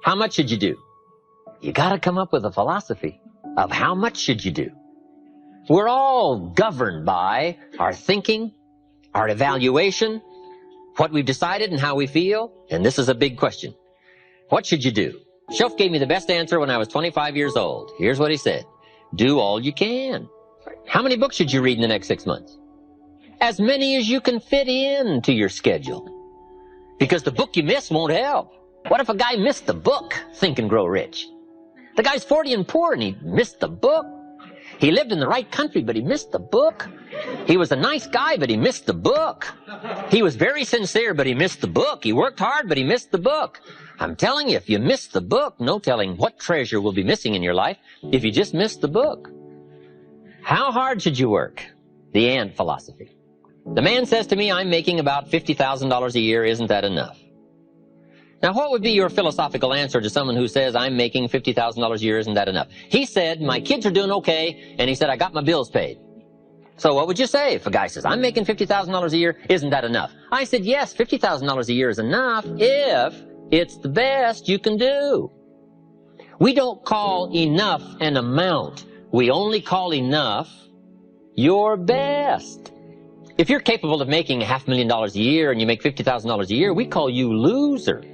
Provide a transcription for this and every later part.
How much should you do? You got to come up with a philosophy of how much should you do. We're all governed by our thinking, our evaluation, what we've decided and how we feel. And this is a big question. What should you do? Shoaff gave me the best answer when I was 25 years old. Here's what he said. Do all you can. How many books should you read in the next 6 months? As many as you can fit in to your schedule. Because the book you miss won't help. What if a guy missed the book, Think and Grow Rich? The guy's 40 and poor and he missed the book. He lived in the right country, but he missed the book. He was a nice guy, but he missed the book. He was very sincere, but he missed the book. He worked hard, but he missed the book. I'm telling you, if you miss the book, no telling what treasure will be missing in your life if you just miss the book. How hard should you work? The ant philosophy. The man says to me, I'm making about $50,000 a year. Isn't that enough? Now, what would be your philosophical answer to someone who says, I'm making $50,000 a year, isn't that enough? He said, my kids are doing okay, and he said, I got my bills paid. So what would you say if a guy says, I'm making $50,000 a year, isn't that enough? I said, yes, $50,000 a year is enough if it's the best you can do. We don't call enough an amount. We only call enough your best. If you're capable of making $500,000 a year and you make $50,000 a year, we call you loser.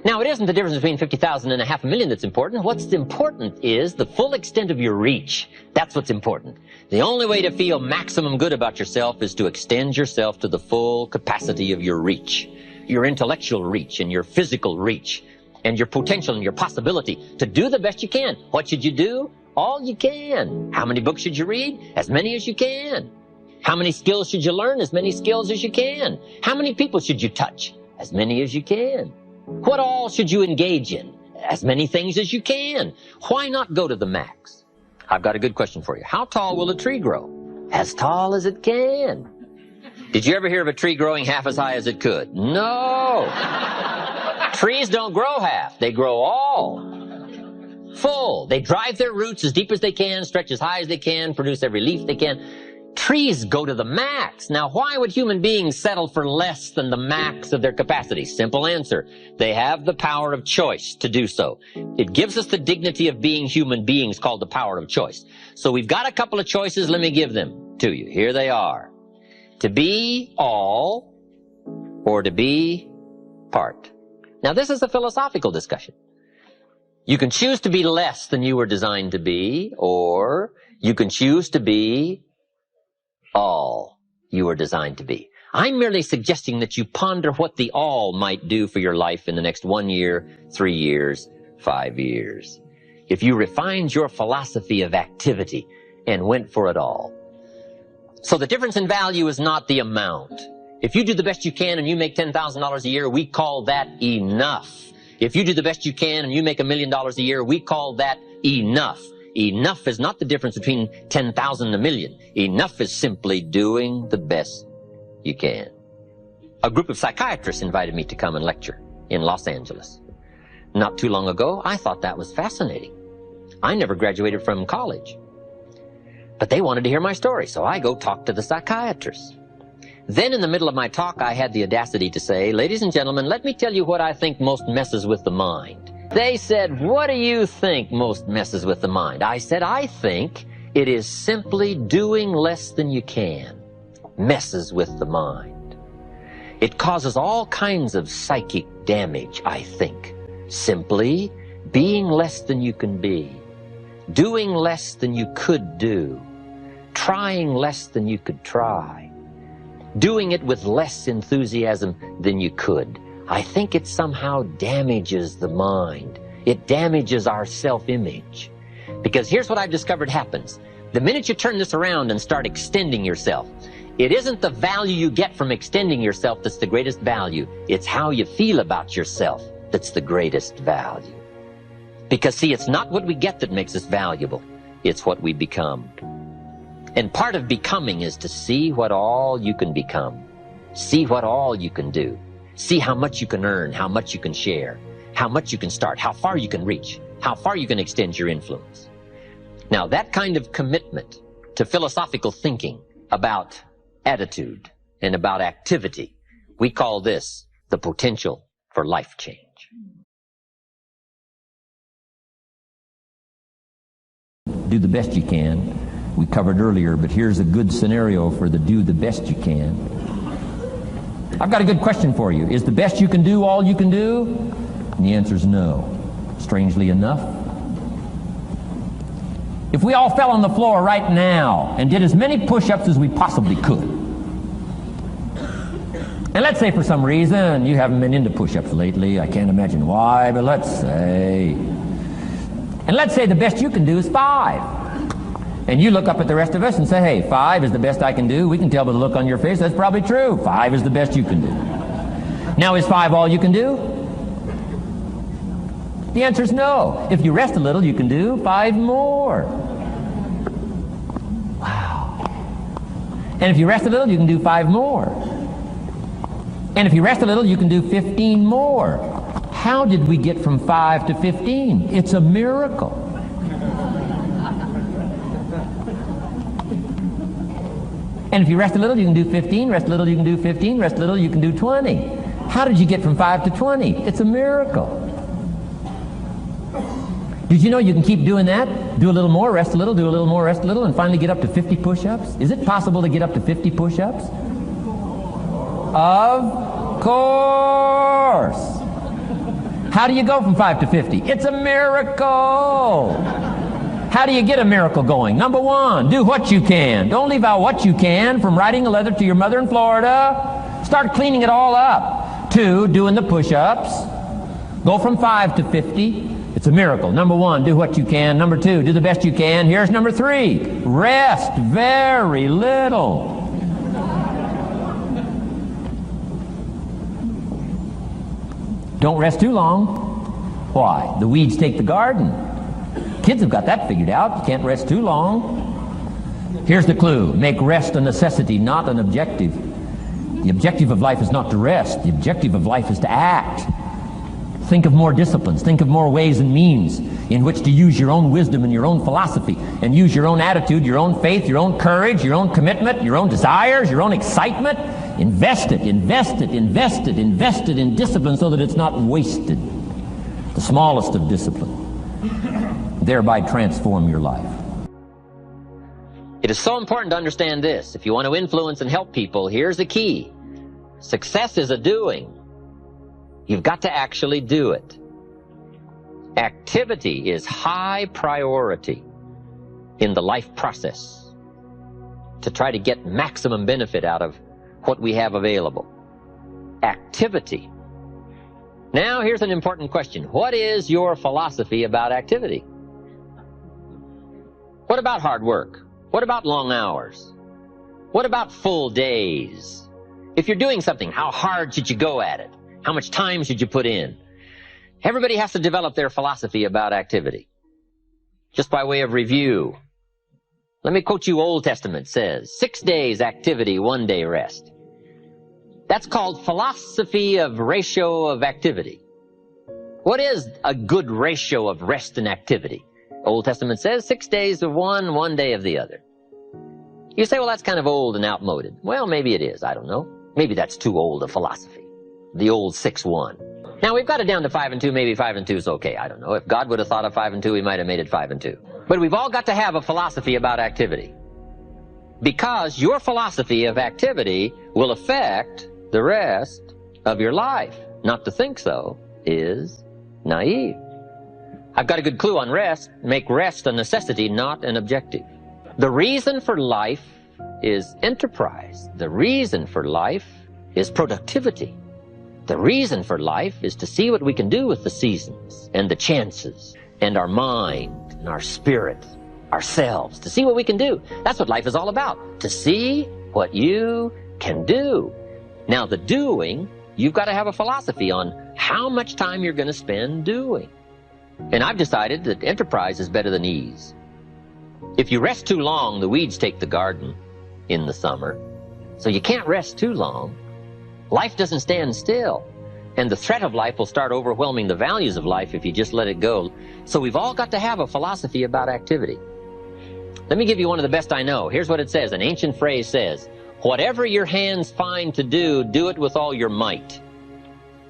Now, it isn't the difference between $50,000 and $500,000 that's important. What's important is the full extent of your reach. That's what's important. The only way to feel maximum good about yourself is to extend yourself to the full capacity of your reach, your intellectual reach and your physical reach and your potential and your possibility to do the best you can. What should you do? All you can. How many books should you read? As many as you can. How many skills should you learn? As many skills as you can. How many people should you touch? As many as you can. What all should you engage in? As many things as you can. Why not go to the max? I've got a good question for you. How tall will a tree grow? As tall as it can. Did you ever hear of a tree growing half as high as it could? No. Trees don't grow half. They grow all. Full. They drive their roots as deep as they can, stretch as high as they can, produce every leaf they can. Trees go to the max. Now, why would human beings settle for less than the max of their capacity? Simple answer. They have the power of choice to do so. It gives us the dignity of being human beings called the power of choice. So we've got a couple of choices. Let me give them to you. Here they are. To be all or to be part. Now, this is a philosophical discussion. You can choose to be less than you were designed to be, or you can choose to be all you were designed to be. I'm merely suggesting that you ponder what the all might do for your life in the next 1 year, 3 years, 5 years. If you refined your philosophy of activity and went for it all. So the difference in value is not the amount. If you do the best you can and you make $10,000 a year, we call that enough. If you do the best you can and you make $1 million a year, we call that enough. Enough is not the difference between 10,000 and 1 million. Enough is simply doing the best you can. A group of psychiatrists invited me to come and lecture in Los Angeles. Not too long ago, I thought that was fascinating. I never graduated from college. But they wanted to hear my story, so I go talk to the psychiatrists. Then in the middle of my talk, I had the audacity to say, ladies and gentlemen, let me tell you what I think most messes with the mind. They said, what do you think most messes with the mind? I said, I think it is simply doing less than you can. Messes with the mind. It causes all kinds of psychic damage, I think. Simply being less than you can be. Doing less than you could do. Trying less than you could try. Doing it with less enthusiasm than you could. I think it somehow damages the mind. It damages our self-image. Because here's what I've discovered happens. The minute you turn this around and start extending yourself, it isn't the value you get from extending yourself that's the greatest value. It's how you feel about yourself that's the greatest value. Because, see, it's not what we get that makes us valuable. It's what we become. And part of becoming is to see what all you can become. See what all you can do. See how much you can earn, how much you can share, how much you can start, how far you can reach, how far you can extend your influence. Now, that kind of commitment to philosophical thinking about attitude and about activity, we call this the potential for life change. do the best you can. We covered earlier, but here's a good scenario for the do the best you can. I've got a good question for you. Is the best you can do all you can do? And the answer is no. Strangely enough. If we all fell on the floor right now and did as many push-ups as we possibly could, and let's say for some reason you haven't been into push-ups lately, I can't imagine why, but let's say the best you can do is 5. And you look up at the rest of us and say, hey, 5 is the best I can do. We can tell by the look on your face that's probably true. 5 is the best you can do. Now, is 5 all you can do? The answer is no. If you rest a little, you can do 5 more. Wow. And if you rest a little, you can do 5 more. And if you rest a little, you can do 15 more. How did we get from 5 to 15? It's a miracle. And if you rest a little, you can do 15, rest a little, you can do 15, rest a little, you can do 20. How did you get from 5 to 20? It's a miracle. Did you know you can keep doing that? Do a little more, rest a little, do a little more, rest a little, and finally get up to 50 push-ups? Is it possible to get up to 50 push-ups? Of course. How do you go from 5 to 50? It's a miracle. How do you get a miracle going? Number 1, do what you can. Don't leave out what you can, from writing a letter to your mother in Florida. Start cleaning it all up. 2, doing the push-ups. Go from 5 to 50. It's a miracle. Number 1, do what you can. Number 2, do the best you can. Here's number 3, rest very little. Don't rest too long. Why? The weeds take the garden. Kids have got that figured out. You can't rest too long. Here's the clue. Make rest a necessity, not an objective. The objective of life is not to rest. The objective of life is to act. Think of more disciplines. Think of more ways and means in which to use your own wisdom and your own philosophy, and use your own attitude, your own faith, your own courage, your own commitment, your own desires, your own excitement. Invest it, invest it, invest it, invest it in discipline so that it's not wasted. The smallest of discipline. Thereby transform your life. It is so important to understand this. If you want to influence and help people, here's the key. Success is a doing. You've got to actually do it. Activity is high priority in the life process to try to get maximum benefit out of what we have available. Activity. Now, here's an important question. What is your philosophy about activity? What about hard work? What about long hours? What about full days? If you're doing something, how hard should you go at it? How much time should you put in? Everybody has to develop their philosophy about activity. Just by way of review, let me quote you. Old Testament says, 6 days activity, 1 day rest. That's called philosophy of ratio of activity. What is a good ratio of rest and activity? Old Testament says 6 days of one, 1 day of the other. You say, well, that's kind of old and outmoded. Well, maybe it is. I don't know. Maybe that's too old a philosophy. The old 6-1. Now, we've got it down to 5 and 2. Maybe 5 and 2 is okay. I don't know. If God would have thought of 5 and 2, he might have made it 5 and 2. But we've all got to have a philosophy about activity. Because your philosophy of activity will affect the rest of your life. Not to think so is naive. I've got a good clue on rest. Make rest a necessity, not an objective. The reason for life is enterprise. The reason for life is productivity. The reason for life is to see what we can do with the seasons and the chances and our mind and our spirit, ourselves, to see what we can do. That's what life is all about, to see what you can do. Now, the doing, you've got to have a philosophy on how much time you're going to spend doing. And I've decided that enterprise is better than ease. If you rest too long, the weeds take the garden in the summer. So you can't rest too long. Life doesn't stand still. And the threat of life will start overwhelming the values of life if you just let it go. So we've all got to have a philosophy about activity. Let me give you one of the best I know. Here's what it says. An ancient phrase says, whatever your hands find to do, do it with all your might.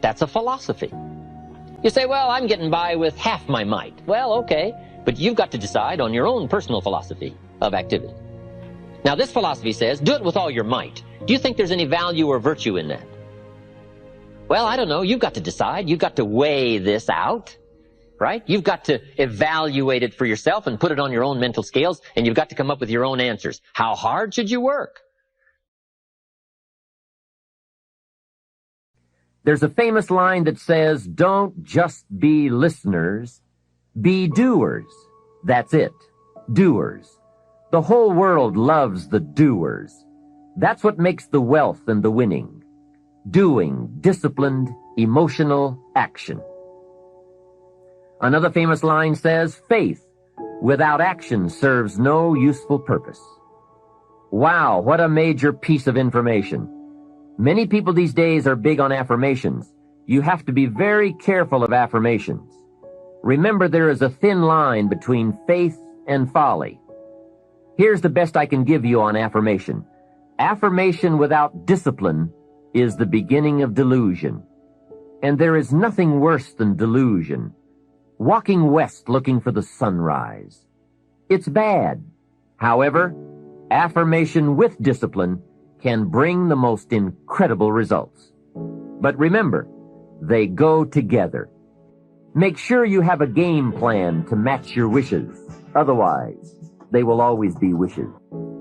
That's a philosophy. You say, well, I'm getting by with half my might. Well, okay. But you've got to decide on your own personal philosophy of activity. Now, this philosophy says, do it with all your might. Do you think there's any value or virtue in that? Well, I don't know. You've got to decide. You've got to weigh this out, right? You've got to evaluate it for yourself and put it on your own mental scales, and you've got to come up with your own answers. How hard should you work? There's a famous line that says, don't just be listeners, be doers. That's it. Doers. The whole world loves the doers. That's what makes the wealth and the winning. Doing, disciplined, emotional action. Another famous line says, faith without action serves no useful purpose. Wow, what a major piece of information. Many people these days are big on affirmations. You have to be very careful of affirmations. Remember, there is a thin line between faith and folly. Here's the best I can give you on affirmation. Affirmation without discipline is the beginning of delusion. And there is nothing worse than delusion. Walking west looking for the sunrise. It's bad. However, affirmation with discipline can bring the most incredible results. But remember, they go together. Make sure you have a game plan to match your wishes. Otherwise, they will always be wishes.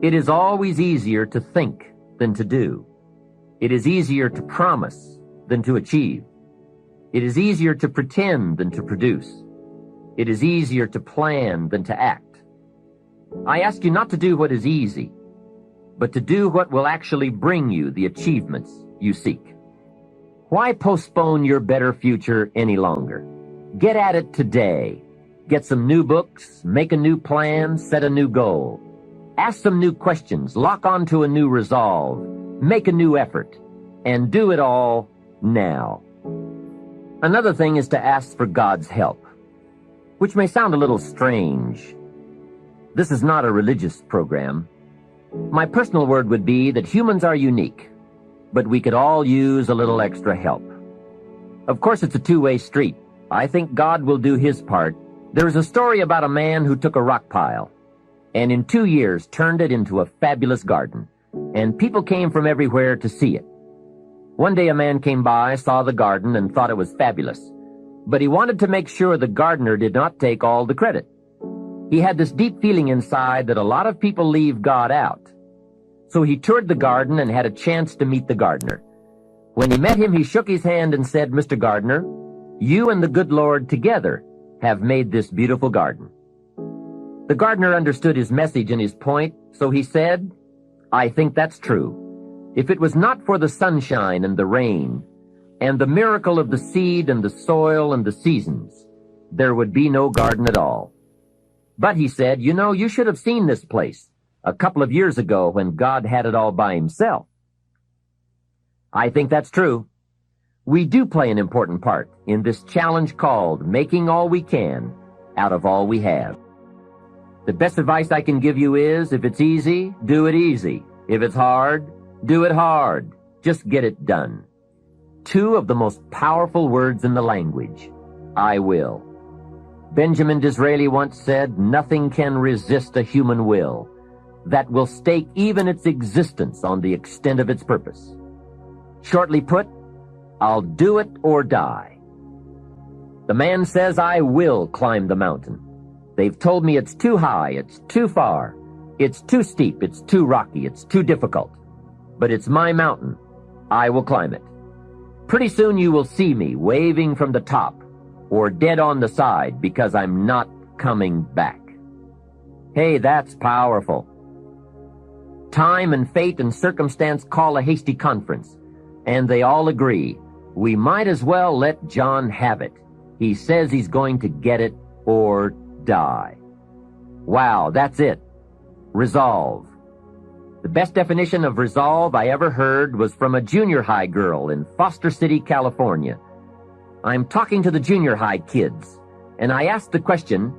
It is always easier to think than to do. It is easier to promise than to achieve. It is easier to pretend than to produce. It is easier to plan than to act. I ask you not to do what is easy, but to do what will actually bring you the achievements you seek. Why postpone your better future any longer? Get at it today. Get some new books, make a new plan, set a new goal. Ask some new questions, lock onto a new resolve, make a new effort, and do it all now. Another thing is to ask for God's help, which may sound a little strange. This is not a religious program. My personal word would be that humans are unique, but we could all use a little extra help. Of course, it's a two-way street. I think God will do his part. There is a story about a man who took a rock pile and in 2 years turned it into a fabulous garden, and people came from everywhere to see it. One day a man came by, saw the garden, and thought it was fabulous, but he wanted to make sure the gardener did not take all the credit. He had this deep feeling inside that a lot of people leave God out. So he toured the garden and had a chance to meet the gardener. When he met him, he shook his hand and said, "Mr. Gardener, you and the good Lord together have made this beautiful garden." The gardener understood his message and his point, so he said, "I think that's true. If it was not for the sunshine and the rain, and the miracle of the seed and the soil and the seasons, there would be no garden at all. But," he said, "you know, you should have seen this place a couple of years ago when God had it all by himself." I think that's true. We do play an important part in this challenge called making all we can out of all we have. The best advice I can give you is, if it's easy, do it easy. If it's hard, do it hard. Just get it done. Two of the most powerful words in the language, I will. Benjamin Disraeli once said, "Nothing can resist a human will that will stake even its existence on the extent of its purpose." Shortly put, I'll do it or die. The man says, "I will climb the mountain. They've told me it's too high, it's too far, it's too steep, it's too rocky, it's too difficult. But it's my mountain. I will climb it. Pretty soon you will see me waving from the top or dead on the side because I'm not coming back." Hey, that's powerful. Time and fate and circumstance call a hasty conference, and they all agree. We might as well let John have it. He says he's going to get it or die. Wow, that's it. Resolve. The best definition of resolve I ever heard was from a junior high girl in Foster City, California. I'm talking to the junior high kids, and I asked the question,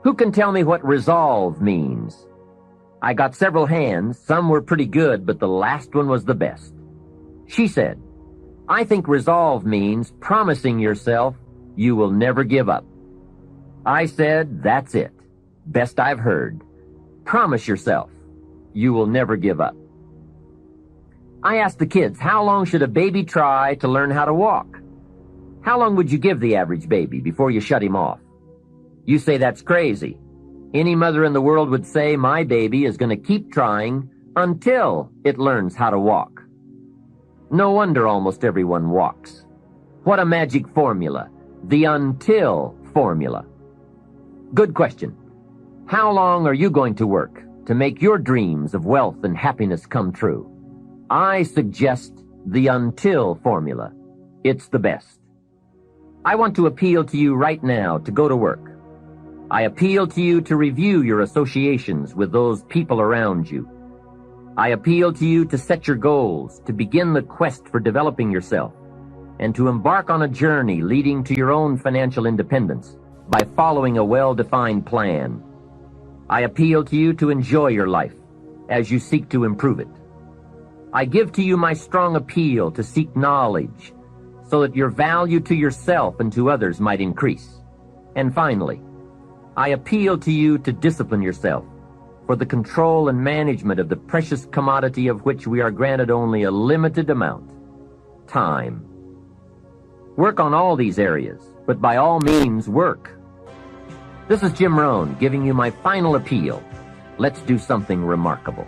who can tell me what resolve means? I got several hands. Some were pretty good, but the last one was the best. She said, "I think resolve means promising yourself you will never give up." I said, "That's it. Best I've heard. Promise yourself you will never give up. I asked the kids, how long should a baby try to learn how to walk? How long would you give the average baby before you shut him off? You say that's crazy. Any mother in the world would say my baby is going to keep trying until it learns how to walk. No wonder almost everyone walks. What a magic formula. The until formula. Good question. How long are you going to work to make your dreams of wealth and happiness come true? I suggest the until formula. It's the best. I want to appeal to you right now to go to work. I appeal to you to review your associations with those people around you. I appeal to you to set your goals, to begin the quest for developing yourself, and to embark on a journey leading to your own financial independence by following a well-defined plan. I appeal to you to enjoy your life as you seek to improve it. I give to you my strong appeal to seek knowledge so that your value to yourself and to others might increase. And finally, I appeal to you to discipline yourself for the control and management of the precious commodity of which we are granted only a limited amount, time. Work on all these areas, but by all means work. This is Jim Rohn giving you my final appeal. Let's do something remarkable.